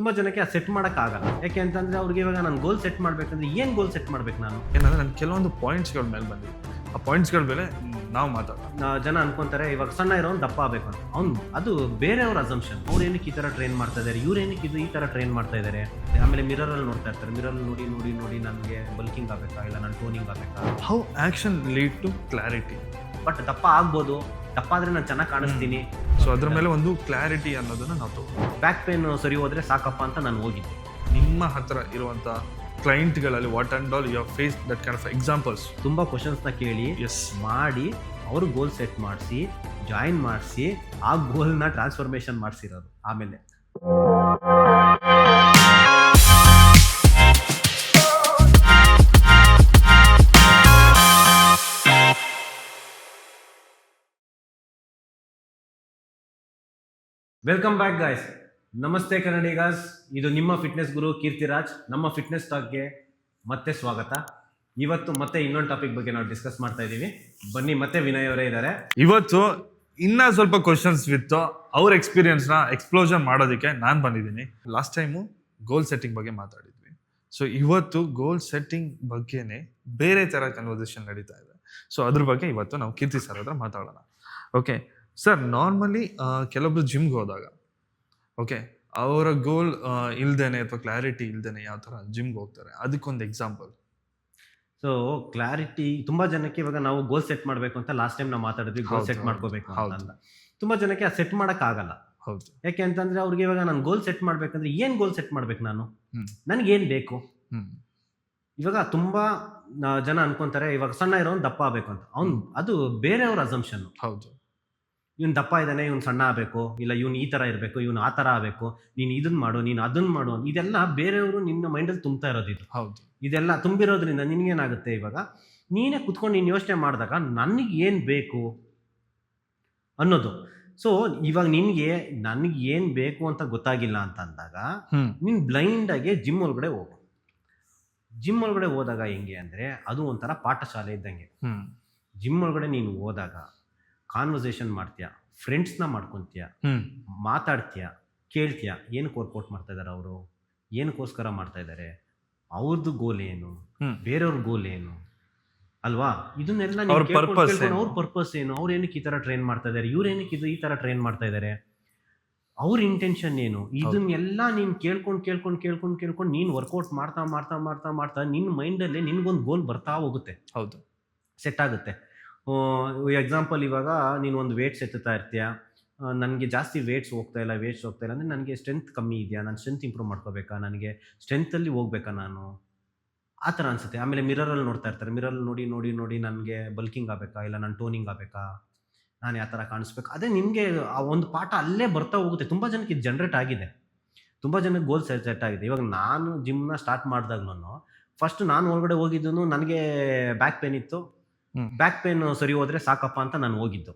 ತುಂಬ ಜನಕ್ಕೆ ಅದು ಸೆಟ್ ಮಾಡೋಕ್ಕಾಗಲ್ಲ. ಯಾಕೆ ಅಂತಂದರೆ ಅವ್ರಿಗೆ ಇವಾಗ ನಾನು ಗೋಲ್ ಸೆಟ್ ಮಾಡಬೇಕಂದ್ರೆ ಏನು ಗೋಲ್ ಸೆಟ್ ಮಾಡ್ಬೇಕು ನಾನು? ಏನಂದರೆ ನಾನು ಕೆಲವೊಂದು ಪಾಯಿಂಟ್ಸ್ಗಳ ಮೇಲೆ ಬಂದಿದೆ. ಆ ಪಾಯಿಂಟ್ಸ್ಗಳ ಮೇಲೆ ನಾವು ಮಾತಾಡೋಣ. ಜನ ಅನ್ಕೊಂತಾರೆ ಇವಾಗ ಸಣ್ಣ ಇರೋನು ದಪ್ಪ ಆಗಬೇಕು ಅಂತ. ಅವ್ನು ಅದು ಬೇರೆಯವ್ರ ಅಸಂಪ್ಷನ್. ಅವ್ರು ಏನಕ್ಕೆ ಈ ಥರ ಟ್ರೈನ್ ಮಾಡ್ತಾ ಇದ್ದಾರೆ, ಇವ್ರು ಏನಕ್ಕೆ ಇದು ಈ ಥರ ಟ್ರೈನ್ ಮಾಡ್ತಾ ಇದ್ದಾರೆ. ಆಮೇಲೆ ಮಿರರಲ್ಲಿ ನೋಡ್ತಾ ಇರ್ತಾರೆ, ಮಿರರಲ್ಲಿ ನೋಡಿ ನೋಡಿ ನೋಡಿ ನನಗೆ ಬಲ್ಕಿಂಗ್ ಆಗಬೇಕಾ ಇಲ್ಲ ನಾನು ಟೋನಿಂಗ್ ಆಗಬೇಕಾ. How action lead to clarity. But ದಪ್ಪ ಆಗ್ಬೋದು, ದಪ್ಪ ಆದರೆ ನಾನು ಚೆನ್ನಾಗಿ ಕಾಣಿಸ್ತೀನಿ. ಸೊ ಅದ್ರ ಮೇಲೆ ಒಂದು ಕ್ಲಾರಿಟಿ ಅನ್ನೋದನ್ನು ನಾವು ತಗೋತೀವಿ. ಬ್ಯಾಕ್ ಪೇನ್ ಸರಿ ಹೋದರೆ ಸಾಕಪ್ಪ ಅಂತ ನಾನು ಹೋಗಿದ್ದೆ. ನಿಮ್ಮ ಹತ್ರ ಇರುವಂಥ ಕ್ಲೈಂಟ್ಗಳಲ್ಲಿ what and all you face that kind of examples. ತುಂಬ ಕ್ವಶನ್ಸ್ನ ಕೇಳಿ ಎಸ್ ಮಾಡಿ ಅವರು ಗೋಲ್ ಸೆಟ್ ಮಾಡಿಸಿ ಜಾಯಿನ್ ಮಾಡಿಸಿ ಆ ಗೋಲ್ನ ಟ್ರಾನ್ಸ್ಫಾರ್ಮೇಷನ್ ಮಾಡಿಸಿರೋದು. ಆಮೇಲೆ ವೆಲ್ಕಮ್ ಬ್ಯಾಕ್ ಗಾಯ್ಸ್. ನಮಸ್ತೆ ಕನ್ನಡಿಗಾಸ್. ಇದು ನಿಮ್ಮ ಫಿಟ್ನೆಸ್ ಗುರು ಕೀರ್ತಿರಾಜ್. ನಮ್ಮ ಫಿಟ್ನೆಸ್ ಟಾಕ್ಗೆ ಮತ್ತೆ ಸ್ವಾಗತ. ಇವತ್ತು ಮತ್ತೆ ಇನ್ನೊಂದು ಟಾಪಿಕ್ ಬಗ್ಗೆ ನಾವು ಡಿಸ್ಕಸ್ ಮಾಡ್ತಾ ಇದ್ದೀವಿ. ಬನ್ನಿ, ಮತ್ತೆ ವಿನಯ್ ಅವರೇ ಇದ್ದಾರೆ. ಇವತ್ತು ಇನ್ನೂ ಸ್ವಲ್ಪ ಕ್ವಶನ್ಸ್ ವಿತ್ ಅವ್ರ ಎಕ್ಸ್ಪೀರಿಯನ್ಸ್ನ ಎಕ್ಸ್ಪ್ಲೋಜರ್ ಮಾಡೋದಕ್ಕೆ ನಾನು ಬಂದಿದ್ದೀನಿ. ಲಾಸ್ಟ್ ಟೈಮು ಗೋಲ್ ಸೆಟ್ಟಿಂಗ್ ಬಗ್ಗೆ ಮಾತಾಡಿದ್ವಿ. ಸೊ ಇವತ್ತು ಗೋಲ್ ಸೆಟ್ಟಿಂಗ್ ಬಗ್ಗೆನೇ ಬೇರೆ ಥರ ಕನ್ವರ್ಸೇಷನ್ ನಡೀತಾ ಇದೆ. ಸೊ ಅದ್ರ ಬಗ್ಗೆ ಇವತ್ತು ನಾವು ಕೀರ್ತಿ ಸರ್ ಹತ್ರ ಮಾತಾಡೋಣ. ಓಕೆ ಸರ್, ನಾರ್ಮಲಿ ಕೆಲವೊಬ್ರು ಜಿಮ್ಗೆ ಹೋದಾಗ ಓಕೆ ಅವರ ಗೋಲ್ ಇಲ್ದೇನೆ ಅಥವಾ ಕ್ಲಾರಿಟಿ ಇಲ್ದೇನೆ ಯಾವ ಥರ ಜಿಮ್ಗೆ ಹೋಗ್ತಾರೆ, ಅದಕ್ಕೊಂದು ಎಕ್ಸಾಂಪಲ್. ಸೊ ಕ್ಲಾರಿಟಿ ತುಂಬ ಜನಕ್ಕೆ ಇವಾಗ ನಾವು ಗೋಲ್ ಸೆಟ್ ಮಾಡಬೇಕು ಅಂತ ಲಾಸ್ಟ್ ಟೈಮ್ ನಾವು ಮಾತಾಡಿದ್ವಿ. ಗೋಲ್ ಸೆಟ್ ಮಾಡ್ಕೋಬೇಕು ಅಂತ ತುಂಬ ಜನಕ್ಕೆ ಅದು ಸೆಟ್ ಮಾಡೋಕ್ಕಾಗಲ್ಲ. ಹೌದು. ಯಾಕೆ ಅಂತಂದ್ರೆ ಅವ್ರಿಗೆ ಇವಾಗ ನಾನು ಗೋಲ್ ಸೆಟ್ ಮಾಡ್ಬೇಕಂದ್ರೆ ಏನು ಗೋಲ್ ಸೆಟ್ ಮಾಡ್ಬೇಕು ನಾನು, ನನಗೇನು ಬೇಕು. ಇವಾಗ ತುಂಬ ಜನ ಅನ್ಕೊಂತಾರೆ ಇವಾಗ ಸಣ್ಣ ಇರೋನು ದಪ್ಪ ಆಗಬೇಕು ಅಂತ. ಅವ್ನು ಅದು ಬೇರೆಯವ್ರ ಅಸಂಪ್ಷನ್. ಹೌದು. ಇವ್ನು ದಪ್ಪ ಇದ್ದಾನೆ, ಇವ್ನು ಸಣ್ಣ ಆಗಬೇಕು, ಇಲ್ಲ ಇವ್ನು ಈ ಥರ ಇರಬೇಕು, ಇವ್ನು ಆ ಥರ ಆಗಬೇಕು, ನೀನು ಇದನ್ನ ಮಾಡು, ನೀನು ಅದನ್ನ ಮಾಡು, ಇದೆಲ್ಲ ಬೇರೆಯವರು ನಿನ್ನ ಮೈಂಡಲ್ಲಿ ತುಂಬ್ತಾ ಇರೋದು. ಇದು ಹೌದು. ಇದೆಲ್ಲ ತುಂಬಿರೋದ್ರಿಂದ ನಿನಗೇನಾಗುತ್ತೆ, ಇವಾಗ ನೀನೇ ಕುತ್ಕೊಂಡು ನೀನು ಯೋಚನೆ ಮಾಡಿದಾಗ ನನಗೆ ಏನು ಬೇಕು ಅನ್ನೋದು. ಸೊ ಇವಾಗ ನನಗೆ ಏನು ಬೇಕು ಅಂತ ಗೊತ್ತಾಗಿಲ್ಲ ಅಂತ ಅಂದಾಗ ನೀನು ಬ್ಲೈಂಡಾಗಿ ಜಿಮ್ ಒಳಗಡೆ ಹೋಗು. ಜಿಮ್ ಒಳಗಡೆ ಹೋದಾಗ ಹೆಂಗೆ ಅಂದರೆ ಅದು ಒಂಥರ ಪಾಠಶಾಲೆ ಇದ್ದಂಗೆ. ಜಿಮ್ ಒಳಗಡೆ ನೀನು ಹೋದಾಗ ಕಾನ್ವರ್ಸೇಷನ್ ಮಾಡ್ತೀಯ, ಫ್ರೆಂಡ್ಸ್ನ ಮಾಡ್ಕೊತೀಯ, ಮಾತಾಡ್ತೀಯ, ಕೇಳ್ತೀಯ, ಏನಕ್ಕೆ ವರ್ಕೌಟ್ ಮಾಡ್ತಾ ಇದ್ದಾರೆ ಅವರು, ಏನಕ್ಕೋಸ್ಕರ ಮಾಡ್ತಾ ಇದ್ದಾರೆ, ಅವ್ರದ್ದು ಗೋಲ್ ಏನು, ಬೇರೆಯವ್ರ ಗೋಲ್ ಏನು ಅಲ್ವಾ, ಇದನ್ನೆಲ್ಲ ಅವ್ರ ಪರ್ಪಸ್ ಏನು, ಅವ್ರು ಏನಕ್ಕೆ ಈ ಥರ ಟ್ರೈನ್ ಮಾಡ್ತಾ ಇದ್ದಾರೆ, ಇವ್ರು ಏನಕ್ಕೆ ಇದು ಈ ಥರ ಟ್ರೈನ್ ಮಾಡ್ತಾ ಇದ್ದಾರೆ, ಅವ್ರ ಇಂಟೆನ್ಷನ್ ಏನು, ಇದನ್ನೆಲ್ಲ ನೀನು ಕೇಳ್ಕೊಂಡು ನೀನು ವರ್ಕೌಟ್ ಮಾಡ್ತಾ ಮಾಡ್ತಾ ಮಾಡ್ತಾ ಮಾಡ್ತಾ ನಿನ್ನ ಮೈಂಡಲ್ಲಿ ನಿನ್ಗೊಂದು ಗೋಲ್ ಬರ್ತಾ ಹೋಗುತ್ತೆ. ಹೌದು. ಸೆಟ್ ಆಗುತ್ತೆ. ಎಕ್ಸಾಂಪಲ್, ಇವಾಗ ನೀನು ಒಂದು ವೇಟ್ಸ್ ಎತ್ತುತ್ತಾ ಇರ್ತೀಯ, ನನಗೆ ಜಾಸ್ತಿ ವೇಟ್ಸ್ ಹೋಗ್ತಾ ಇಲ್ಲ ಅಂದರೆ ನನಗೆ ಸ್ಟ್ರೆಂತ್ ಕಮ್ಮಿ ಇದೆಯಾ, ನಾನು ಸ್ಟ್ರೆಂತ್ ಇಂಪ್ರೂವ್ ಮಾಡ್ಕೋಬೇಕಾ, ನನಗೆ ಸ್ಟ್ರೆಂತಲ್ಲಿ ಹೋಗ್ಬೇಕಾ ನಾನು, ಆ ಥರ ಅನಿಸುತ್ತೆ. ಆಮೇಲೆ ಮಿರರಲ್ಲಿ ನೋಡ್ತಾ ಇರ್ತಾರೆ, ಮಿರರಲ್ಲಿ ನೋಡಿ ನೋಡಿ ನೋಡಿ ನನಗೆ ಬಲ್ಕಿಂಗ್ ಆಗಬೇಕಾ ಇಲ್ಲ ನಾನು ಟೋನಿಂಗ್ ಆಗಬೇಕಾ, ನಾನು ಯಾವ ಥರ ಕಾಣಿಸ್ಬೇಕು. ಅದೇ ನಿಮಗೆ ಆ ಒಂದು ಪಾಠ ಅಲ್ಲೇ ಬರ್ತಾ ಹೋಗುತ್ತೆ. ತುಂಬ ಜನಕ್ಕೆ ಇದು ಜನ್ರೇಟ್ ಆಗಿದೆ, ತುಂಬ ಜನಕ್ಕೆ ಗೋಲ್ ಸೆಟ್ ಆಗಿದೆ. ಇವಾಗ ನಾನು ಜಿಮ್ನ ಸ್ಟಾರ್ಟ್ ಮಾಡಿದಾಗ್ಲೂ ಫಸ್ಟ್ ನಾನು ಒಳಗಡೆ ಹೋಗಿದ್ದು ನನಗೆ ಬ್ಯಾಕ್ ಪೇನ್ ಇತ್ತು. ಬ್ಯಾಕ್ ಪೇನ್ ಸರಿ ಹೋದರೆ ಸಾಕಪ್ಪ ಅಂತ ನಾನು ಹೋಗಿದ್ದು.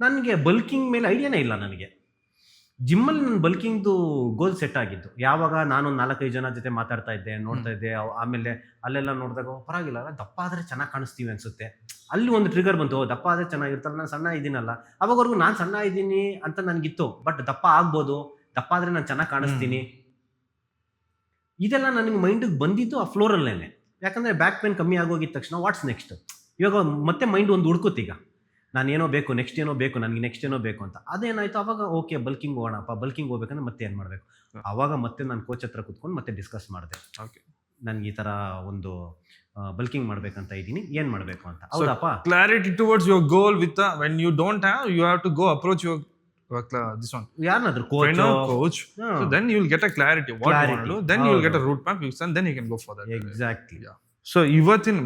ನನಗೆ ಬಲ್ಕಿಂಗ್ ಮೇಲೆ ಐಡಿಯಾನೇ ಇಲ್ಲ. ನನಗೆ ಜಿಮ್ಮಲ್ಲಿ ನನ್ನ ಬಲ್ಕಿಂಗ್ದು ಗೋಲ್ ಸೆಟ್ ಆಗಿದ್ದು ಯಾವಾಗ ನಾನೊಂದು 4-5 ಜನ ಜೊತೆ ಮಾತಾಡ್ತಾ ಇದ್ದೆ, ನೋಡ್ತಾ ಇದ್ದೆ. ಆಮೇಲೆ ಅಲ್ಲೆಲ್ಲ ನೋಡಿದಾಗ ಪರವಾಗಿಲ್ಲ, ದಪ್ಪ ಆದರೆ ಚೆನ್ನಾಗಿ ಕಾಣಿಸ್ತೀವಿ ಅನಿಸುತ್ತೆ. ಅಲ್ಲಿ ಒಂದು ಟ್ರಿಗರ್ ಬಂತು, ದಪ್ಪ ಆದರೆ ಚೆನ್ನಾಗಿರ್ತಲ್ಲ, ನಾನು ಸಣ್ಣ ಇದ್ದೀನಲ್ಲ. ಅವಾಗವರೆಗೂ ನಾನು ಸಣ್ಣ ಇದ್ದೀನಿ ಅಂತ ನನಗಿತ್ತು. ಬಟ್ ದಪ್ಪ ಆಗ್ಬೋದು, ದಪ್ಪ ಆದರೆ ನಾನು ಚೆನ್ನಾಗಿ ಕಾಣಿಸ್ತೀನಿ, ಇದೆಲ್ಲ ನನಗೆ ಮೈಂಡಿಗೆ ಬಂದಿದ್ದು ಆ ಫ್ಲೋರಲ್ಲೇನೆ. ಯಾಕಂದರೆ ಬ್ಯಾಕ್ ಪೇನ್ ಕಮ್ಮಿ ಆಗೋಗಿದ ತಕ್ಷಣ ವಾಟ್ಸ್ ನೆಕ್ಸ್ಟ್, ಇವಾಗ ಮತ್ತೆ ಮೈಂಡ್ ಒಂದು ಹುಡ್ಕುತ್ತೀಗ, ನಾನೇನೋ ಬೇಕು, ನೆಕ್ಸ್ಟ್ ಏನೋ ಬೇಕು, ನನಗೆ ನೆಕ್ಸ್ಟ್ ಏನೋ ಬೇಕು ಅಂತ. ಅದೇನಾಯಿತು, ಅವಾಗ ಓಕೆ ಬಲ್ಕಿಂಗ್ ಹೋಗೋಣಪ್ಪ, ಬಲ್ಕಿಂಗ್ ಹೋಗ್ಬೇಕಂದ್ರೆ ಮತ್ತೆ ಏನು ಮಾಡಬೇಕು. ಆವಾಗ ಮತ್ತೆ ನಾನು ಕೋಚ್ ಹತ್ರ ಕೂತ್ಕೊಂಡು ಮತ್ತೆ ಡಿಸ್ಕಸ್ ಮಾಡಿದೆ. ಓಕೆ, ನನಗೆ ಈ ಥರ ಒಂದು ಬಲ್ಕಿಂಗ್ ಮಾಡ್ಬೇಕಂತ ಇದ್ದೀನಿ, ಏನು ಮಾಡಬೇಕು ಅಂತ. ಹೌದಪ್ಪ, clarity towards your goal with when you don't have, you have to go approach your this one ಯಾರನ್ನಾದ್ರೂ coach. So then you will get a clarity what you want to do, then you will get a route map, and then you can go for that. Exactly. So ಇವತ್ತಿನ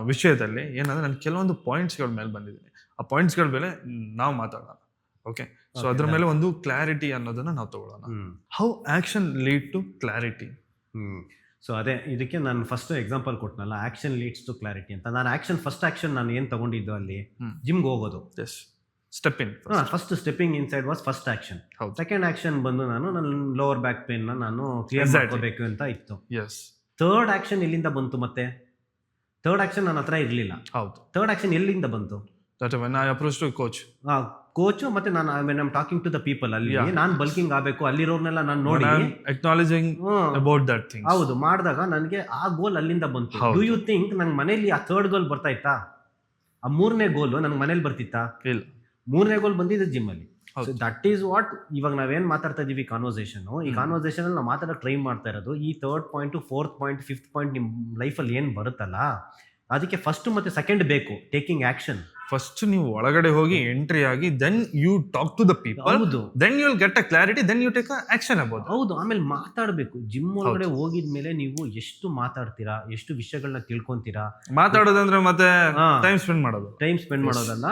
ವಿಷಯದಲ್ಲಿ ಏನಂದ್ರೆ ನಾನು ಕೆಲವೊಂದು ಪಾಯಿಂಟ್ಸ್ಗಳ ಮೇಲೆ ಬಂದಿದ್ದೀನಿ. ಆ ಪಾಯಿಂಟ್ಸ್ಗಳ ಮೇಲೆ ನಾವು ಮಾತಾಡೋಣ. ಓಕೆ, ಸೊ ಅದ್ರ ಮೇಲೆ ಒಂದು ಕ್ಲಾರಿಟಿ ಅನ್ನೋದನ್ನ ನಾವು ತಗೊಳ್ಳೋಣ. How action lead to clarity. So ಅದೇ ಇದಕ್ಕೆ ನಾನು ಫಸ್ಟ್ ಎಕ್ಸಾಂಪಲ್ ಕೊಟ್ಟನಲ್ಲ, ಆಕ್ಷನ್ ಲೀಡ್ಸ್ ಟು ಕ್ಲಾರಿಟಿ ಅಂತ. ನಾನು ಫಸ್ಟ್ ಆಕ್ಷನ್ ನಾನು ಏನು ತಗೊಂಡಿದ್ದು ಅಲ್ಲಿ ಜಿಮ್ಗೆ ಹೋಗೋದು. Step in first stepping inside was first action. Second action ಬಂದು ನನ್ನ ಲೋವರ್ ಬ್ಯಾಕ್ ಪೇನ್ ನಾನು ಕ್ಲಿಯರ್ ಮಾಡ್ಕೋಬೇಕು ಅಂತ ಇತ್ತು. ಥರ್ಡ್ ಆಕ್ಷನ್ ಎಲ್ಲಿಂದ ಬಂತು? ಮತ್ತೆ ಥರ್ಡ್ ಆಕ್ಷನ್ ನನ್ನ ಹತ್ರ ಇರಲಿಲ್ಲ. ಹೌದು. ಥರ್ಡ್ ಆಕ್ಷನ್ ಎಲ್ಲಿಂದ ಬಂತು? When I approached a coach. Coach ಮತ್ತೆ ನಾನು I talking to the people ಅಲ್ಲಿ Yeah. ನಾನು ಬಲ್ಕಿಂಗ್ ಆಗಬೇಕು ಅಲ್ಲಿರೋರ್ನೆಲ್ಲ ನಾನು ನೋಡಿ ಅಕ್ನಾಲೇಜಿಂಗ್ ಅಬೌಟ್ ದಟ್ ಥಿಂಗ್. ಹೌದು ಮಾಡಿದಾಗ ನನಗೆ ಆ ಗೋಲ್ ಅಲ್ಲಿಂದ ಬಂತು. ಹೌದು. ಡೂ ಯು ಥಿಂಕ್ ನಂಗೆ ಮನೇಲಿ ಆ ಥರ್ಡ್ ಗೋಲ್ ಬರ್ತಾ ಇತ್ತಾ? ಆ 3ನೇ ಗೋಲು ನನಗೆ ಮನೇಲಿ ಬರ್ತಿತ್ತಾ? ಇಲ್ಲ. 3ನೇ ಗೋಲ್ ಬಂದಿದ್ದು ಜಿಮ್ ಅಲ್ಲಿ. ಹೌದು. ದಟ್ ಈಸ್ ವಾಟ್ ಇವಾಗ ನಾವೇನ್ ಮಾತಾಡ್ತಾ ಇದೀವಿ ಕಾನ್ವರ್ಸೇಷನ್. ಈ ಕಾನ್ವರ್ಸೇಷನ್ ಅಲ್ಲಿ ನಾವು ಮಾತಾಡೋಕೆ ಟ್ರೈ ಮಾಡ್ತಾ ಇರೋದು ಈ 3rd point 4th point 5th point ನಿಮ್ ಲೈಫಲ್ಲಿ ಏನ್ ಬರುತ್ತಲ್ಲ ಅದಕ್ಕೆ ಫಸ್ಟ್ ಮತ್ತೆ ಸೆಕೆಂಡ್ ಬೇಕು, ಟೇಕಿಂಗ್ ಆಕ್ಷನ್. ಫಸ್ಟ್ ನೀವು ಒಳಗಡೆ ಹೋಗಿ ಎಂಟ್ರಿ ಆಗಿ then you talk to the people, ಹೌದು then you will get a clarity, then you take action about. ಹೌದು. ಆಮೇಲೆ ಮಾತಾಡ್ಬೇಕು. ಜಿಮ್ ಒಳಗಡೆ ಹೋಗಿದ್ಮೇಲೆ ನೀವು ಎಷ್ಟು ಮಾತಾಡ್ತೀರಾ, ಎಷ್ಟು ವಿಷಯಗಳನ್ನ ತಿಳ್ಕೊಂತೀರಾ. ಮಾತಾಡೋದಂದ್ರೆ ಮತ್ತೆ ಹಾ. ಟೈಮ್ ಸ್ಪೆಂಡ್ ಮಾಡೋದು. Time spend Yes. ಮಾಡೋದಲ್ಲ,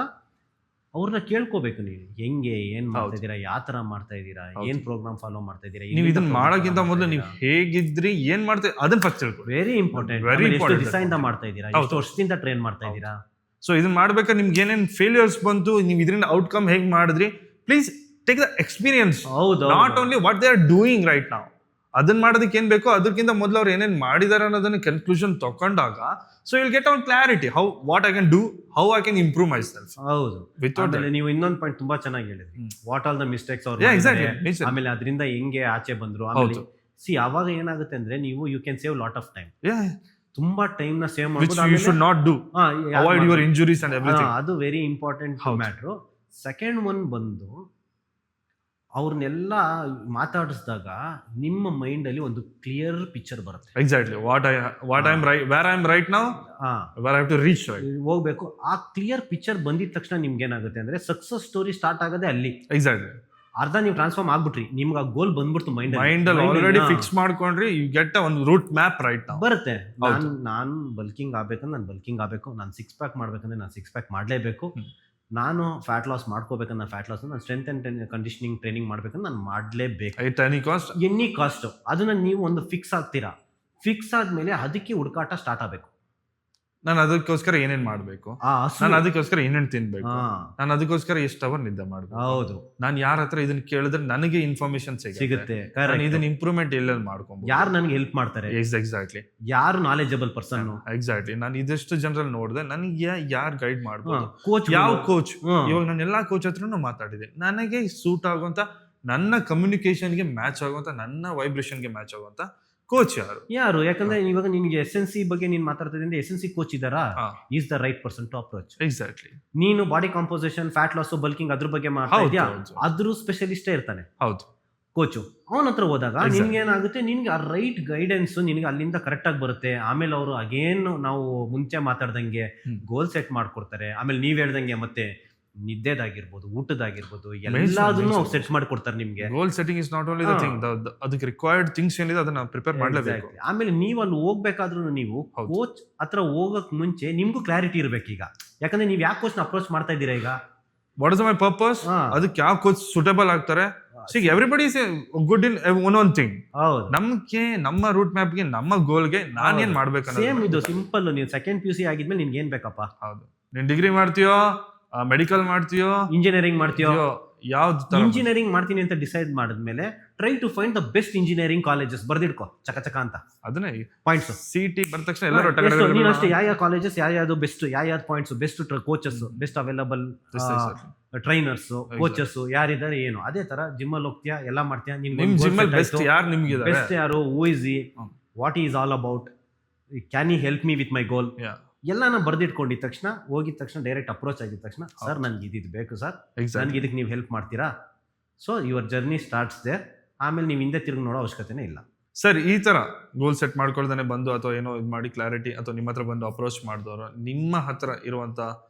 ಅವ್ರನ್ನ ಕೇಳ್ಕೋಬೇಕು. ನೀವು ಹೆಂಗೆ ಏನ್ ಮಾಡ್ತಾ ಹೌದು. ಇದೀರಾ, ಯಾವ ತರ ಮಾಡ್ತಾ ಇದೀರಾ, ಹೌದು. ಏನ್ ಪ್ರೋಗ್ರಾಮ್ ಫಾಲೋ ಮಾಡ್ತಾ ಇದೀರಾ, ನೀವು ಇದನ್ನ ಮಾಡೋಕ್ಕಿಂತ ಮೊದಲು ನೀವು ಹೇಗಿದ್ರಿ, ಏನ್ ಮಾಡ್ತೀರಿ ಅದನ್ನ ಫಸ್ಟ್ ತಿಳ್ಕೊಳ್ಳಿ. Very important. Very ಎಷ್ಟು important. ದಿವಸದಿಂದ ಮಾಡ್ತಾ ಇದೀರಾ, ಹೌದು. ಎಷ್ಟು ವರ್ಷದಿಂದ ಟ್ರೈನ್ ಮಾಡ್ತಾ ಇದೀರಾ. ಸೊ ಇದನ್ನ ಮಾಡ್ಬೇಕಾದ್ರೆ ನಿಮ್ಗೆ ಏನೇನ್ ಫೇಲಿಯರ್ಸ್ ಬಂತು, ನೀವು ಇದರಿಂದ ಔಟ್ಕಮ್ ಹೇಗ್ ಮಾಡಿದ್ರಿ, ಪ್ಲೀಸ್ ಟೇಕ್ ದ ಎಕ್ಸ್ಪೀರಿಯನ್ಸ್, ಹೌದು not only what they are doing right ನಾವ್. ಅದನ್ನ ಮಾಡೋದಕ್ಕೆ ಏನ್ ಬೇಕೋ ಅದಕ್ಕಿಂತ ಮೊದಲು ಅವ್ರು ಏನೇನ್ ಮಾಡಿದಾರೆ ಅನ್ನೋದನ್ನ ಕನ್ಕ್ಲೂಷನ್ ತಕೊಂಡಾಗ so will get on clarity how what I can do, how I can improve myself. ಹೌದು. ವಿತೌಟ್ ಆಮೇಲೆ ನೀವು ಇನ್ನೊಂದು ಪಾಯಿಂಟ್ ತುಂಬಾ ಚೆನ್ನಾಗಿ ಹೇಳಿದ್ರಿ, ವಾಟ್ ಆಲ್ ದ ಮಿಸ್ಟೇಕ್ಸ್ ಅವ್ರು Yeah, ಮಾಡಿದ್ದಾರೆ, exactly. ಆಮೇಲೆ ಅದರಿಂದ ಹೆಂಗೆ ಆಚೆ ಬಂದ್ರು. ಆಮೇಲೆ ಹೌದು. ಅವಾಗ ಏನಾಗುತ್ತೆ ಅಂದ್ರೆ ನೀವು you can save lot of time. Yeah, ತುಂಬಾ ಟೈಮ್ ನ save which you should not do. Avoid your injuries and everything. ಅದು ವೆರಿ ಇಂಪಾರ್ಟೆಂಟ್ ಹೌದು. ಮ್ಯಾಟ್ರು. ಸೆಕೆಂಡ್ ಒನ್ ಬಂದು ಅವ್ರನ್ನೆಲ್ಲ ಮಾತಾಡಿಸಿದಾಗ ನಿಮ್ಮ ಮೈಂಡ್ ಅಲ್ಲಿ ಒಂದು ಕ್ಲಿಯರ್ ಪಿಕ್ಚರ್ ಬರುತ್ತೆ. Exactly. What I'm right, where I'm right now, where I have to reach right. ಹೋಗ್ಬೇಕು. ಆ ಕ್ಲಿಯರ್ ಪಿಕ್ಚರ್ ಬಂದಿದ ತಕ್ಷಣ ನಿಮ್ಗೆ ಏನಾಗುತ್ತೆ ಅಂದ್ರೆ ಸಕ್ಸಸ್ ಸ್ಟೋರಿ ಸ್ಟಾರ್ಟ್ ಆಗೋದೇ ಅಲ್ಲಿ. Exactly. ಅರ್ಧ ನೀವು ಟ್ರಾನ್ಸ್ಫಾರ್ಮ್ ಆಗ್ಬಿಟ್ರಿ, ನಿಮ್ಗೆ ಆ ಗೋಲ್ ಬಂದ್ಬಿಡ್ತು ಮೈಂಡ್ ಅಲ್ಲಿ ಆಲ್ರೆಡಿ ಫಿಕ್ಸ್ ಮಾಡ್ಕೊಂಡ್ರಿ, ಯು ಗೆಟ್ ಒಂದು ರೂಟ್ ಮ್ಯಾಪ್ ರೈಟ್ ನಾವು ಬರುತ್ತೆ. ಹೌದು. ನಾನು ಬಲ್ಕಿಂಗ್ ಆಗ್ಬೇಕಂದ್ರೆ ನಾನು ಬಲ್ಕಿಂಗ್ ಆಗಬೇಕು, ನಾನು 6 ಪ್ಯಾಕ್ ಮಾಡ್ಬೇಕಂದ್ರೆ ನಾನು 6 ಪ್ಯಾಕ್ ಮಾಡಲೇಬೇಕು, ನಾನು ಫ್ಯಾಟ್ ಲಾಸ್ ಮಾಡ್ಕೋಬೇಕಂದ್ರೆ ನಾನು ಫ್ಯಾಟ್ ಲಾಸ್, ನಾನು ಸ್ಟ್ರೆಂತ್ ಅಂಡ್ ಕಂಡೀಷನಿಂಗ್ ಟ್ರೈನಿಂಗ್ ಮಾಡ್ಬೇಕಂದ್ರೆ ನಾನು ಮಾಡಲೇಬೇಕು, ಐಟ್ ಎನಿ ಕಾಸ್ಟ್. Any cost. ಅದನ್ನ ನೀವು ಒಂದು ಫಿಕ್ಸ್ ಆಗ್ತೀರಾ. ಫಿಕ್ಸ್ ಆದ್ಮೇಲೆ ಅದಕ್ಕೆ ಹುಡುಕಾಟ ಸ್ಟಾರ್ಟ್ ಆಗಬೇಕು. ನಾನು ಅದಕ್ಕೋಸ್ಕರ ಏನೇನ್ ಮಾಡ್ಬೇಕು, ನಾನು ಅದಕ್ಕೋಸ್ಕರ ಏನೇನ್ ತಿನ್ಬೇಕು, ನಾನು ಅದಕ್ಕೋಸ್ಕರ ಎಷ್ಟು ಅವರ್ ನಿದ್ದೆ ಮಾಡ್ಬೇಕು, ಹೌದು, ನಾನು ಯಾರ ಹತ್ರ ಇದನ್ನ ಕೇಳಿದ್ರೆ ನನಗೆ ಇನ್ಫಾರ್ಮೇಶನ್ ಸಿಗುತ್ತೆ. ನಾನು ಇದನ್ನ ಇಂಪ್ರೂವ್ಮೆಂಟ್ ಎಲ್ಲೆಲ್ಲಿ ಮಾಡ್ಕೊಬಹುದು, ಯಾರು ನನಗೆ ಹೆಲ್ಪ್ ಮಾಡ್ತಾರೆ, ಎಕ್ಸಾಕ್ಟ್ಲಿ ಯಾರು ನಾಲೆಜಬಲ್ ಪರ್ಸನ್, ಎಕ್ಸಾಕ್ಟ್ಲಿ ನಾನು ಇದೆಷ್ಟು ಜನರಲ್ಲಿ ನೋಡಿದೆ, ನನಗೆ ಯಾರು ಗೈಡ್ ಮಾಡ್ಬೋದು, ಕೋಚ್, ಯಾವ ಕೋಚ್. ಇವಾಗ ನಾನು ಎಲ್ಲಾ ಕೋಚ್ ಹತ್ರನು ಮಾತಾಡಿದೆ, ನನಗೆ ಸೂಟ್ ಆಗುವಂತ, ನನ್ನ ಕಮ್ಯುನಿಕೇಶನ್ಗೆ ಮ್ಯಾಚ್ ಆಗುವಂತ, ನನ್ನ ವೈಬ್ರೇಷನ್ಗೆ ಮ್ಯಾಚ್ ಆಗುವಂತ ಕೋಚ್ ಯಾರು. ಯಾಕಂದ್ರೆ ಇವಾಗ ನಿನ್ಗೆ SNC ಬಗ್ಗೆ ನೀನ್ ಮಾತಾಡ್ತಾ ಇದ್ರೆ SNC ಕೋಚ್ ಇದಾರಾ, is the right person to approach. Exactly. ನೀನು body composition, fat loss, bulking ಅದ್ರ ಬಗ್ಗೆ ಮಾತಾಡ್ತೀಯಾ, ಹೌದು. ಅದ್ರ ಸ್ಪೆಷಲಿಸ್ಟೇ ಇರ್ತಾನೆ ಹೌದು ಕೋಚು. ಅವನ ಹತ್ರ ಹೋದಾಗ Exactly. ನಿನ್ಗೆ ಏನಾಗುತ್ತೆ, ನಿನ್ಗೆ ಆ ರೈಟ್ ಗೈಡೆನ್ಸ್ ನಿನ್ಗೆ ಅಲ್ಲಿಂದ ಕರೆಕ್ಟ್ ಆಗಿ ಬರುತ್ತೆ. ಆಮೇಲೆ ಅವರು ಅಗೇನ್ ನಾವು ಮುಂಚೆ ಮಾತಾಡ್ದಂಗೆ ಗೋಲ್ ಸೆಟ್ ಮಾಡ್ಕೊಡ್ತಾರೆ. ಆಮೇಲೆ ನೀವ್ ಹೇಳ್ದಂಗೆ ಮತ್ತೆ ನಿದ್ದೆದಾಗಿರ್ಬೋದು, ಊಟದಾಗಿರ್ಬೋದು, ಎಲ್ಲದನ್ನು ಸೆಟ್ ಮಾಡ್ಕೊಡ್ತಾರೆ ನಿಮ್ಗೆ. Goal setting is not only the thing, ಅದಕ್ಕೆ ರಿಕ್ವೈರ್ಡ್ ಥಿಂಗ್ಸ್ ಏನಿದೆ ಅದನ್ನ ಪ್ರಿಪೇರ್ ಮಾಡಲೇಬೇಕು. ಆಮೇಲೆ ನೀವು ಅಲ್ಲಿ ಹೋಗ್ಬೇಕಾದ್ರೂ ನೀವು ಕೋಚ್ ಹತ್ರ ಹೋಗಕ್ ಮುಂಚೆ ನಿಮ್ಗೂ ಕ್ಲಾರಿಟಿ ಇರ್ಬೇಕು. ಈಗ ಯಾಕಂದ್ರೆ ನೀವು ಯಾವ ಕೋಚ್ ನ ಅಪ್ರೋಚ್ ಮಾಡ್ತಾ ಇದ್ದೀರಾ, ಈಗ ವಾಟ್ ಇಸ್ ಮೈ ಪರ್ಪಸ್, ಅದಕ್ಕೆ ಯಾವ ಕೋಚ್ ಸೂಟೇಬಲ್ ಆಗ್ತಾರೆ. Everybody is good in one thing. ಹೌದು, ನಮ್ಗೆ ನಮ್ಮ ರೂಟ್ ಮ್ಯಾಪ್ ಗೆ, ನಮ್ಮ ಗೋಲ್ಗೆ ನಾನು ಏನ್ ಮಾಡ್ಬೇಕು. ಸೇಮ್ ಇದು ಸಿಂಪಲ್. ನೀವು ಸೆಕೆಂಡ್ PUC ಆಗಿದ್ಮೇಲೆ ನಿನ್ಗೆ ಏನ್ ಬೇಕಪ್ಪ, ಹೌದು, ನೀನ್ ಡಿಗ್ರಿ ಮಾಡ್ತೀಯೋ, ಮೆಡಿಕಲ್ ಮಾಡ್ತೀಯೋ, ಇಂಜಿನಿಯರಿಂಗ್ ಮಾಡ್ತೀಯೋ, ಯಾವ್ದು ಇಂಜಿನಿಯರಿಂಗ್ ಮಾಡ್ತೀನಿ ಅಂತ ಡಿಸೈಡ್ ಮಾಡಿದ್ಮೇಲೆ try to find the best engineering colleges ಬರ್ದಿಡ್ಕೋ ಚಕ ಅಂತ ಅದನ್ನೇ ಪಾಯಿಂಟ್ಸ್. CT ಬಂದ ತಕ್ಷಣ ಎಲ್ಲರೂ ನೀನು ಅಷ್ಟೇ ಯಾವ ಕಾಲೇಜಸ್, ಯಾವ್ದು ಬೆಸ್ಟ್, ಯಾವ points, best coaches, best available trainers, coaches ಯಾರಿದ್ದಾರೆ ಏನು. ಅದೇ ತರ ಜಿಮ್ ಅಲ್ಲಿ ಹೋಗ್ತೀಯಾ, ಎಲ್ಲ ಮಾಡ್ತೀಯಾ, ನಿಮ್ ಜಿಮ್ ಅಲ್ಲಿ ಬೆಸ್ಟ್ ಯಾರು ನಿಮ್ಗೆ ಬೆಸ್ಟ್ ಯಾರು, ಹೂ ಇಸ್ ಈ, what is all about, can you help me with my goal, ಎಲ್ಲಾನ ಬರ್ದಿಟ್ಕೊಂಡಿದ ತಕ್ಷಣ ಹೋಗಿದ ತಕ್ಷಣ ಡೈರೆಕ್ಟ್ ಅಪ್ರೋಚ್ ಆಗಿದ ತಕ್ಷಣ, ಸರ್ ನನ್ಗೆ ಇದಿದ್ ಬೇಕು ಸರ್, ನನ್ಗೆ ಇದಕ್ಕೆ ನೀವು ಹೆಲ್ಪ್ ಮಾಡ್ತೀರಾ. So your journey starts there. ಆಮೇಲೆ ನೀವು ಹಿಂದೆ ತಿರುಗಿ ನೋಡೋ ಅವಶ್ಯಕತೆನೇ ಇಲ್ಲ. ಸರ್ ಈ ತರ ಗೋಲ್ ಸೆಟ್ ಮಾಡ್ಕೊಳ್ದೇನೆ ಬಂದು ಅಥವಾ ಏನೋ ಇದು ಮಾಡಿ ಕ್ಲಾರಿಟಿ ಅಥವಾ ನಿಮ್ಮ ಹತ್ರ ಬಂದು ಅಪ್ರೋಚ್ ಮಾಡಿದವರು, ನಿಮ್ಮ ಹತ್ರ ಇರುವಂತ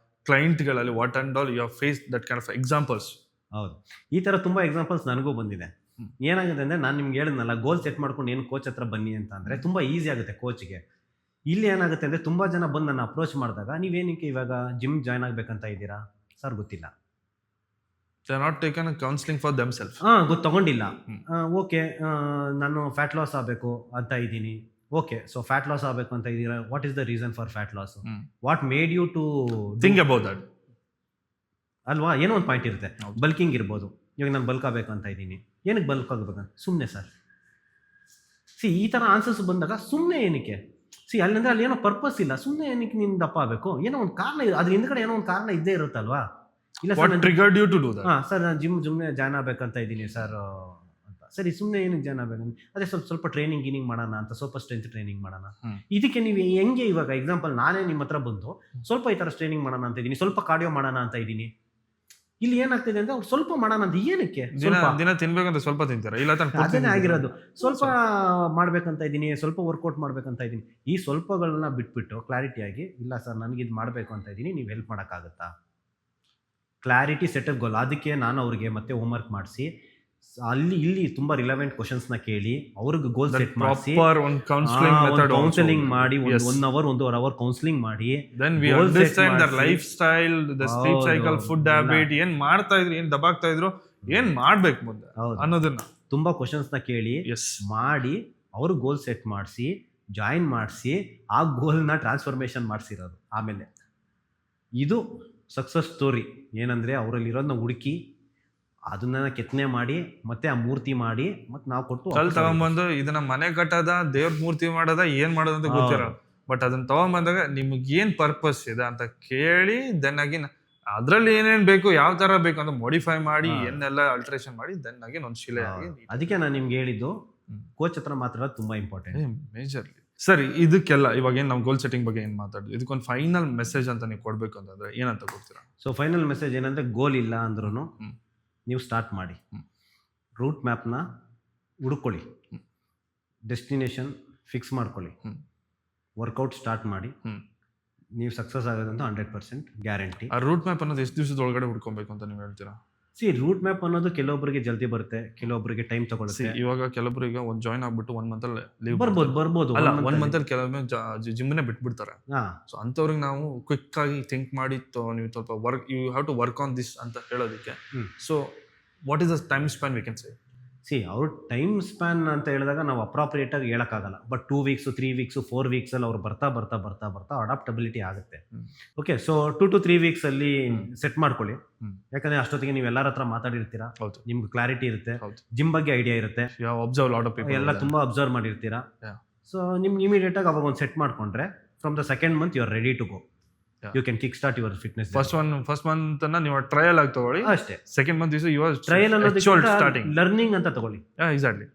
ಕ್ಲೈಂಟ್ಗಳಲ್ಲಿ what and all you have face that kind of examples? ಹೌದು, ಈ ತರ ತುಂಬಾ ಎಕ್ಸಾಂಪಲ್ಸ್ ನನಗೂ ಬಂದಿದೆ. ಏನಾಗುತ್ತೆ ಅಂದ್ರೆ, ನಾನು ನಿಮ್ಗೆ ಹೇಳಿದ್ನಲ್ಲ ಗೋಲ್ ಸೆಟ್ ಮಾಡ್ಕೊಂಡು ಏನು ಕೋಚ್ ಹತ್ರ ಬನ್ನಿ ಅಂತ ಅಂದ್ರೆ ತುಂಬಾ ಈಸಿ ಆಗುತ್ತೆ ಕೋಚ್ಗೆ. ಇಲ್ಲಿ ಏನಾಗುತ್ತೆ ಅಂದ್ರೆ, ತುಂಬಾ ಜನ ಬಂದು ನನ್ನ ಅಪ್ರೋಚ್ ಮಾಡಿದಾಗ ನೀವೇನಕ್ಕೆ ಇವಾಗ ಜಿಮ್ ಜಾಯ್ನ್ ಆಗ್ಬೇಕಂತ ಇದ್ದೀರಾ ಸರ್, ಗೊತ್ತಿಲ್ಲ, they are not taken counselling for themself. ತಗೊಂಡಿಲ್ಲ. ಓಕೆ, ನಾನು ಫ್ಯಾಟ್ ಲಾಸ್ ಆಗಬೇಕು ಅಂತ ಇದ್ದೀನಿ. ಓಕೆ, ಸೊ ಫ್ಯಾಟ್ ಲಾಸ್ ಆಗಬೇಕು ಅಂತ ಇದ್ದೀರಾ, what is the reason for fat loss, what made you to think about that ಅಲ್ವಾ. ಏನೋ ಒಂದು ಪಾಯಿಂಟ್ ಇರುತ್ತೆ. ಬಲ್ಕಿಂಗ್ ಇರ್ಬೋದು, ಇವಾಗ ನಾನು ಬಲ್ಕ್ ಆಗಬೇಕು ಅಂತ ಇದ್ದೀನಿ, ಏನಕ್ಕೆ ಬಲ್ಕ್ ಆಗಬೇಕಂತ, ಸುಮ್ಮನೆ ಸರ್. ಈ ತರ ಆನ್ಸರ್ಸ್ ಬಂದಾಗ ಸುಮ್ಮನೆ ಏನಕ್ಕೆ, ಅಲ್ಲಿಂದ್ರೆ ಅಲ್ಲಿ ಏನೋ ಪರ್ಪಸ್ ಇಲ್ಲ, ಸುಮ್ಮನೆ ಏನಕ್ಕೆ ನೀನು ದಪ್ಪ ಆಗಬೇಕು, ಏನೋ ಒಂದು ಕಾರಣ, ಅದ್ರ ಹಿಂದ್ಗಡೆ ಏನೋ ಒಂದು ಕಾರಣ ಇದ್ದೇ ಇರುತ್ತಲ್ವಾ. ಇಲ್ಲ what sir triggered you to do that? ಹಾಂ ಸರ್ ನಾನು ಸುಮ್ಮನೆ ಜಾಯ್ನ್ ಆಗ್ಬೇಕಂತ ಇದ್ದೀನಿ ಸರ್ ಅಂತ. ಸರಿ ಸುಮ್ಮನೆ ಏನಕ್ಕೆ ಜಾಯ್ನ್ ಆಗ್ಬೇಕಂತ, ಅದೇ ಸ್ವಲ್ಪ ಟ್ರೈನಿಂಗ್ ಗೀನಿಂಗ್ ಮಾಡೋಣ ಅಂತ, ಸ್ವಲ್ಪ ಸ್ಟ್ರೆಂತ್ ಟ್ರೈನಿಂಗ್ ಮಾಡೋಣ. ಇದಕ್ಕೆ ನೀವು ಹೆಂಗೆ ಇವಾಗ ಎಕ್ಸಾಂಪಲ್ ನಾನೇ ನಿಮ್ಮ ಹತ್ರ ಬಂದು ಸ್ವಲ್ಪ ಈ ಥರ ಟ್ರೈನಿಂಗ್ ಮಾಡೋಣ ಅಂತ ಇದ್ದೀನಿ, ಸ್ವಲ್ಪ ಕಾರ್ಡಿಯೋ ಮಾಡೋಣ ಅಂತ ಇದ್ದೀನಿ. ಇಲ್ಲಿ ಏನಾಗ್ತಿದೆ ಅಂದ್ರೆ ಅವ್ರು ಸ್ವಲ್ಪ ಮಾಡೋಣ ಅಂತ, ಏನಕ್ಕೆ ದಿನ ತಿನ್ಬೇಕಂತ ಸ್ವಲ್ಪ ತಿಂತಾರೆ, ಇಲ್ಲ ಅದನ್ನೇ ಆಗಿರೋದು. ಸ್ವಲ್ಪ ಮಾಡ್ಬೇಕಂತ ಇದ್ದೀನಿ, ಸ್ವಲ್ಪ ವರ್ಕೌಟ್ ಮಾಡ್ಬೇಕಂತ ಇದ್ದೀನಿ. ಈ ಸ್ವಲ್ಪಗಳನ್ನ ಬಿಟ್ಬಿಟ್ಟು ಕ್ಲಾರಿಟಿಯಾಗಿ, ಇಲ್ಲ ಸರ್ ನನಗೆ ಇದು ಮಾಡಬೇಕು ಅಂತ ಇದ್ದೀನಿ, ನೀವು ಹೆಲ್ಪ್ ಮಾಡೋಕ್ಕಾಗತ್ತಾ? ಕ್ಲಾರಿಟಿ ಸೆಟಪ್ ಗೋಲ್. ಅದಕ್ಕೆ ನಾನು ಅವ್ರಿಗೆ ಮತ್ತೆ ಹೋಮ್ವರ್ಕ್ ಮಾಡಿಸಿ ಇಲ್ಲಿ ತುಂಬ ರಿಲೆವೆಂಟ್ ಕ್ವಶನ್ಸ್ನ ಕೇಳಿ ಅವ್ರಿಗೆ ಗೋಲ್ ಸೆಟ್ ಮಾಡಿಸಿ ಕೌನ್ಸಿಲಿಂಗ್ ಮಾಡಿ 1 hour 1.5 hour ಕೌನ್ಸಿಲಿಂಗ್ ಮಾಡಿ, then we understand their lifestyle, the sleep cycle, food habit, ಏನ್ ಮಾಡ್ತಾ ಇದ್ರು, ಏನ್ ದಬಾಗ್ತಾ ಇದ್ರು, ಏನ್ ಮಾಡ್ಬೇಕು ಮುಂದೆ ಅನ್ನೋದನ್ನ ತುಂಬಾ ಕ್ವಶನ್ಸ್ನ ಕೇಳಿ ಮಾಡಿ ಅವ್ರ ಗೋಲ್ ಸೆಟ್ ಮಾಡಿಸಿ ಜಾಯಿನ್ ಮಾಡಿಸಿ ಆ ಗೋಲ್ನ ಟ್ರಾನ್ಸ್ಫಾರ್ಮೇಶನ್ ಮಾಡಿಸಿರೋದು. ಆಮೇಲೆ ಇದು ಸಕ್ಸಸ್ ಸ್ಟೋರಿ. ಏನಂದ್ರೆ ಅವರಲ್ಲಿರೋದನ್ನ ಹುಡುಕಿ ಅದನ್ನ ಕೆತ್ತನೆ ಮಾಡಿ ಮತ್ತೆ ಆ ಮೂರ್ತಿ ಮಾಡಿ ಮತ್ತೆ ನಾವು ಕೊಟ್ಟು ತಗೊಂಡ್ಬಂದು ಇದನ್ನ ಮನೆ ಕಟ್ಟೋದ, ದೇವ್ರ ಮೂರ್ತಿ ಮಾಡೋದ, ಏನ್ ಮಾಡೋದು ಅಂತ ಗೊತ್ತಿರೋ, ಬಟ್ ಅದನ್ನ ತಗೊಂಡ್ಬಂದಾಗ ನಿಮ್ಗೆ ಏನ್ ಪರ್ಪಸ್ ಇದೆ ಅಂತ ಕೇಳಿ ದೆನ್ ಅಗೇನ್ ಅದ್ರಲ್ಲಿ ಏನೇನ್ ಬೇಕು, ಯಾವ ತರ ಬೇಕು ಅಂತ ಮಾಡಿಫೈ ಮಾಡಿ ಏನೆಲ್ಲ ಅಲ್ಟ್ರೇಷನ್ ಮಾಡಿ ದೆನ್ ಅಗೇನ್ ಒಂದು ಶಿಲೆ ಆಗಿ. ಅದಕ್ಕೆ ನಾನು ನಿಮ್ಗೆ ಹೇಳಿದ್ದು ಕೋಚ್ ಹತ್ರ ಮಾತ್ರ ತುಂಬಾ ಇಂಪಾರ್ಟೆಂಟ್, ಮೇಜರ್ಲಿ. ಸರಿ, ಇದಕ್ಕೆಲ್ಲ ಇವಾಗ ಏನ್ ನಾವು ಗೋಲ್ ಸೆಟ್ಟಿಂಗ್ ಬಗ್ಗೆ ಏನ್ ಮಾತಾಡಿದ್ವಿ, ಇದಕ್ಕೊಂದು ಫೈನಲ್ ಮೆಸೇಜ್ ಅಂತ ನೀವು ಕೊಡ್ಬೇಕು ಅಂತಂದ್ರೆ ಏನಂತ ಕೊಡ್ತೀರಾ? ಸೊ ಫೈನಲ್ ಮೆಸೇಜ್ ಏನಂದ್ರೆ, ಗೋಲ್ ಇಲ್ಲ ಅಂದ್ರೂ ನೀವು ಸ್ಟಾರ್ಟ್ ಮಾಡಿ, ರೂಟ್ ಮ್ಯಾಪ್ನ ಹುಡ್ಕೊಳ್ಳಿ, ಡೆಸ್ಟಿನೇಷನ್ ಫಿಕ್ಸ್ ಮಾಡ್ಕೊಳ್ಳಿ, ವರ್ಕೌಟ್ ಸ್ಟಾರ್ಟ್ ಮಾಡಿ, ನೀವು ಸಕ್ಸಸ್ ಆಗೋದಂತ 100% ಗ್ಯಾರಂಟಿ. ಆ ರೂಟ್ ಮ್ಯಾಪ್ ಅನ್ನೋದು ಎಷ್ಟು ದಿವಸದ ಒಳಗಡೆ ಹುಡ್ಕೊಬೇಕು ಅಂತ ನೀವು ಹೇಳ್ತೀರಾ? ರೂಟ್ ಮ್ಯಾಪ್ ಅನ್ನೋದು ಕೆಲವೊಬ್ಬರಿಗೆ ಜಲ್ದಿ ಬರುತ್ತೆ, ಕೆಲವೊಬ್ಬರಿಗೆ ಟೈಮ್ ತಗೊಳುತ್ತೆ. ಇವಾಗ ಕೆಲವೊಬ್ಬರಿಗೆ ಒಂದು ಜಾಯ್ನ್ ಆಗ್ಬಿಟ್ಟು 1 month ಅಲ್ಲಿ ಲೀವ್ ಬರ್ಬೋದು. ಅಲ್ಲ, 1 month ಅಲ್ಲಿ ಕೆಲವೊಮ್ಮೆ ಜಿಮ್ನೇ ಬಿಟ್ಬಿಡ್ತಾರೆ. ಸೊ ಅಂಥವ್ರಿಗೆ ನಾವು ಕ್ವಿಕ್ ಆಗಿ ಥಿಂಕ್ ಮಾಡಿ ನೀವು ಸ್ವಲ್ಪ work, you have to work on this ಅಂತ ಹೇಳೋದಕ್ಕೆ. So what is the time span we can say? ಅವ್ರ ಟೈಮ್ ಸ್ಪ್ಯಾನ್ ಅಂತ ಹೇಳಿದಾಗ ನಾವು ಅಪ್ರಾಪ್ರಿಯೇಟ್ ಆಗಿ ಹೇಳೋಕ್ಕಾಗಲ್ಲ. ಬಟ್ 2 weeks 3 weeks 4 weeks ಅಲ್ಲಿ ಅವ್ರು ಬರ್ತಾ ಅಡಾಪ್ಟಬಿಲಿಟಿ ಆಗುತ್ತೆ. ಓಕೆ, ಸೊ 2 to 3 weeks ಅಲ್ಲಿ ಸೆಟ್ ಮಾಡ್ಕೊಳ್ಳಿ. ಯಾಕಂದ್ರೆ ಅಷ್ಟೊತ್ತಿಗೆ ನೀವು ಎಲ್ಲರ ಹತ್ರ ಮಾತಾಡಿರ್ತೀರಾ, ನಿಮ್ಗೆ ಕ್ಲಾರಿಟಿ ಇರುತ್ತೆ, ಜಿಮ್ ಬಗ್ಗೆ ಐಡಿಯಾ ಇರುತ್ತೆ, ಎಲ್ಲ ತುಂಬಾ ಅಬ್ಸರ್ವ್ ಮಾಡಿರ್ತೀರಾ. ಸೊ ನಿಮ್ಗೆ ಇಮಿಡಿಯೇಟ್ ಆಗಿ ಅವಾಗ ಒಂದು ಸೆಟ್ ಮಾಡ್ಕೊಂಡ್ರೆ from the second month you are ready to go. You can kick start your fitness. First month ಅನ್ನ ನೀವು ಟ್ರಯಲ್ ಆಗಿ ತಗೊಳ್ಳಿ ಅಷ್ಟೇ. Second month you are trial ಅನ್ನೋದು ಸ್ಟಾರ್ಟಿಂಗ್ ಲರ್ನಿಂಗ್ ಅಂತ ತಗೊಳ್ಳಿ. Exactly,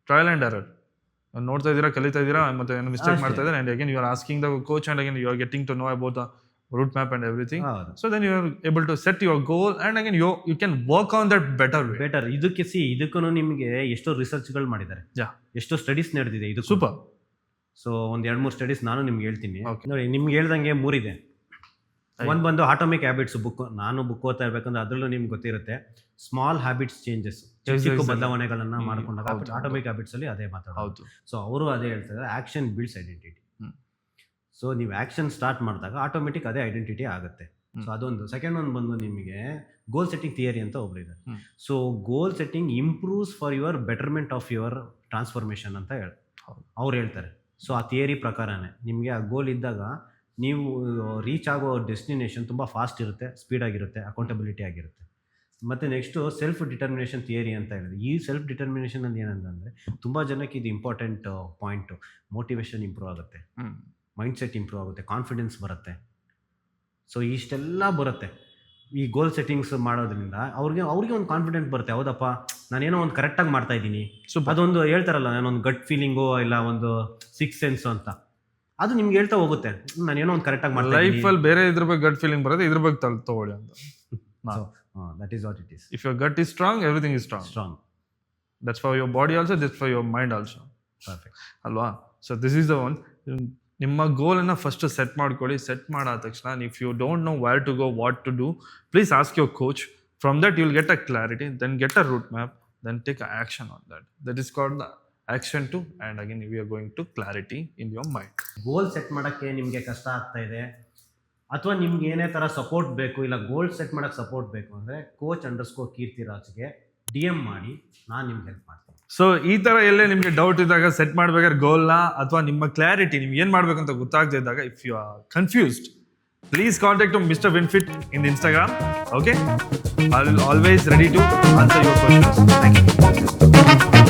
trial and error. ನೋಡ್ತಾ ಇದ್ದೀರಾ, ಕಲಿತಾ ಇದ್ದೀರಾ, ಮತ್ತೆ ಏನು ಮಿಸ್ಟೇಕ್ ಮಾಡ್ತಾ ಇದ್ದೀರಾ, and again you are asking the coach, and again you are getting to know about the route map and everything. So then you are able to set your goal, and again you can work on that better. ಇದಕ್ಕೂ ನಿಮಗೆ ಎಷ್ಟೋ ರಿಸರ್ಚ್ಗಳು ಮಾಡಿದ್ದಾರೆ, ಎಷ್ಟೋ studies ನಡೆದಿದೆ ಇದು. Super. So ಒಂದು 2-3 studies ನಾನು ನಿಮ್ಗೆ ಹೇಳ್ತೀನಿ. ನೋಡಿ, ನಿಮ್ಗೆ ಹೇಳ್ದಂಗೆ 3 ಇದೆ. ಒಂದು ಬಂದು ಆಟೋಮಿಕ್ ಹ್ಯಾಬಿಟ್ಸ್ ಬುಕ್. ನಾನು ಬುಕ್ ಓದ್ತಾ ಇರ್ಬೇಕಂದ್ರೆ ಅದರಲ್ಲೂ ನಿಮ್ಗೆ ಗೊತ್ತಿರುತ್ತೆ, ಸ್ಮಾಲ್ ಹ್ಯಾಬಿಟ್ಸ್ ಚೇಂಜಸ್, ಚಿಕ್ಕ ಬದಲಾವಣೆಗಳನ್ನ ಮಾಡ್ಕೊಂಡಾಗ ಆಟೋಮಿಕ್ ಹ್ಯಾಬಿಟ್ಸ್ ಅಲ್ಲಿ ಅದೇ ಮಾತಾಡೋದು. ಸೊ ಅವರು ಅದೇ ಹೇಳ್ತಾರೆ, ಆಕ್ಷನ್ ಬಿಲ್ಡ್ಸ್ ಐಡೆಂಟಿಟಿ. ಸೊ ನೀವು ಆಕ್ಷನ್ ಸ್ಟಾರ್ಟ್ ಮಾಡಿದಾಗ ಆಟೋಮೆಟಿಕ್ ಅದೇ ಐಡೆಂಟಿಟಿ ಆಗುತ್ತೆ. ಸೊ ಅದೊಂದು. ಸೆಕೆಂಡ್ ಒಂದು ಬಂದು ನಿಮಗೆ ಗೋಲ್ ಸೆಟ್ಟಿಂಗ್ ಥಿಯರಿ ಅಂತ ಒಬ್ರು ಇದ್ದಾರೆ. So goal setting improves for your betterment of your transformation ಅಂತ ಅವ್ರು ಹೇಳ್ತಾರೆ. ಸೊ ಆ ಥಿಯರಿ ಪ್ರಕಾರನೇ ನಿಮಗೆ ಆ ಗೋಲ್ ಇದ್ದಾಗ ನೀವು ರೀಚ್ ಆಗೋ ಡೆಸ್ಟಿನೇಷನ್ ತುಂಬ ಫಾಸ್ಟ್ ಇರುತ್ತೆ, ಸ್ಪೀಡಾಗಿರುತ್ತೆ, ಅಕೌಂಟಬಿಲಿಟಿ ಆಗಿರುತ್ತೆ. ಮತ್ತು ನೆಕ್ಸ್ಟು ಸೆಲ್ಫ್ ಡಿಟರ್ಮಿನೇಷನ್ ಥಿಯರಿ ಅಂತ ಹೇಳಿದೆ. ಈ ಸೆಲ್ಫ್ ಡಿಟರ್ಮಿನೇಷನ್ ಅಂತ ಏನಂತಂದರೆ ತುಂಬ ಜನಕ್ಕೆ ಇದು ಇಂಪಾರ್ಟೆಂಟ್ ಪಾಯಿಂಟು. ಮೋಟಿವೇಶನ್ ಇಂಪ್ರೂವ್ ಆಗುತ್ತೆ, ಮೈಂಡ್ಸೆಟ್ ಇಂಪ್ರೂವ್ ಆಗುತ್ತೆ, ಕಾನ್ಫಿಡೆನ್ಸ್ ಬರುತ್ತೆ. ಸೊ ಇಷ್ಟೆಲ್ಲ ಬರುತ್ತೆ ಈ ಗೋಲ್ ಸೆಟ್ಟಿಂಗ್ಸ್ ಮಾಡೋದ್ರಿಂದ. ಅವ್ರಿಗೆ ಒಂದು ಕಾನ್ಫಿಡೆನ್ಸ್ ಬರುತ್ತೆ, ಹೌದಪ್ಪ ನಾನೇನೋ ಒಂದು ಕರೆಕ್ಟಾಗಿ ಮಾಡ್ತಾ ಇದ್ದೀನಿ. ಅದೊಂದು ಹೇಳ್ತಾರಲ್ಲ, ನಾನೊಂದು ಗಟ್ ಫೀಲಿಂಗು ಇಲ್ಲ ಒಂದು 6th sense ಅಂತ, ಅದು ನಿಮ್ಗೆ ಹೇಳ್ತಾ ಹೋಗುತ್ತೆ, ನಾನೇನೋ ಒಂದು ಕರೆಕ್ಟಾಗಿ ಮಾಡ್ತಾ ಇದ್ದೀನಿ. ಲೈಫಲ್ಲಿ ಬೇರೆ ಇದ್ರ ಬಗ್ಗೆ ಗಟ್ ಫೀಲಿಂಗ್ ಬರುತ್ತೆ, ಇದ್ರ ಬಗ್ಗೆ ತಗೊಳ್ಳಿ ಅಂತ. That is what it is. If your gut is strong, everything is strong. That's for your body also, that's for your mind also. Perfect. ಅಲ್ವಾ? So this is the one. ನಿಮ್ಮ ಗೋಲನ್ನು first set ಮಾಡ್ಕೊಳ್ಳಿ. Set ಮಾಡಾದ ತಕ್ಷಣ if you don't know where to go, what to do, please ask your coach. From that you will get a clarity, then get a route map, then take a action on that. That is called the action to, and again we are going to clarity in your mind. Goal set ಮಾಡೋಕ್ಕೆ ನಿಮಗೆ ಕಷ್ಟ ಆಗ್ತಾ ಇದೆ, ಅಥವಾ ನಿಮ್ಗೆ ಏನೇ ಥರ support ಬೇಕು, ಇಲ್ಲ ಗೋಲ್ ಸೆಟ್ ಮಾಡೋಕ್ಕೆ ಸಪೋರ್ಟ್ ಬೇಕು ಅಂದರೆ coach_ಕೀರ್ತಿರಾಜ್ಗೆ DM ಮಾಡಿ, ನಾನು ನಿಮ್ಗೆ ಹೆಲ್ಪ್ ಮಾಡ್ತೀನಿ. ಸೊ ಈ ಥರ ಎಲ್ಲೇ ನಿಮಗೆ ಡೌಟ್ ಇದ್ದಾಗ, ಸೆಟ್ ಮಾಡ್ಬೇಕಾದ್ರೆ ಗೋಲ್ನ, ಅಥವಾ ನಿಮ್ಮ ಕ್ಲಾರಿಟಿ ನಿಮ್ಗೆ ಏನು ಮಾಡ್ಬೇಕಂತ ಗೊತ್ತಾಗದಿದ್ದಾಗ, if you are confused, please contact Mr. Winfit in the Instagram. Okay, I will always ready to answer your questions. Thank you.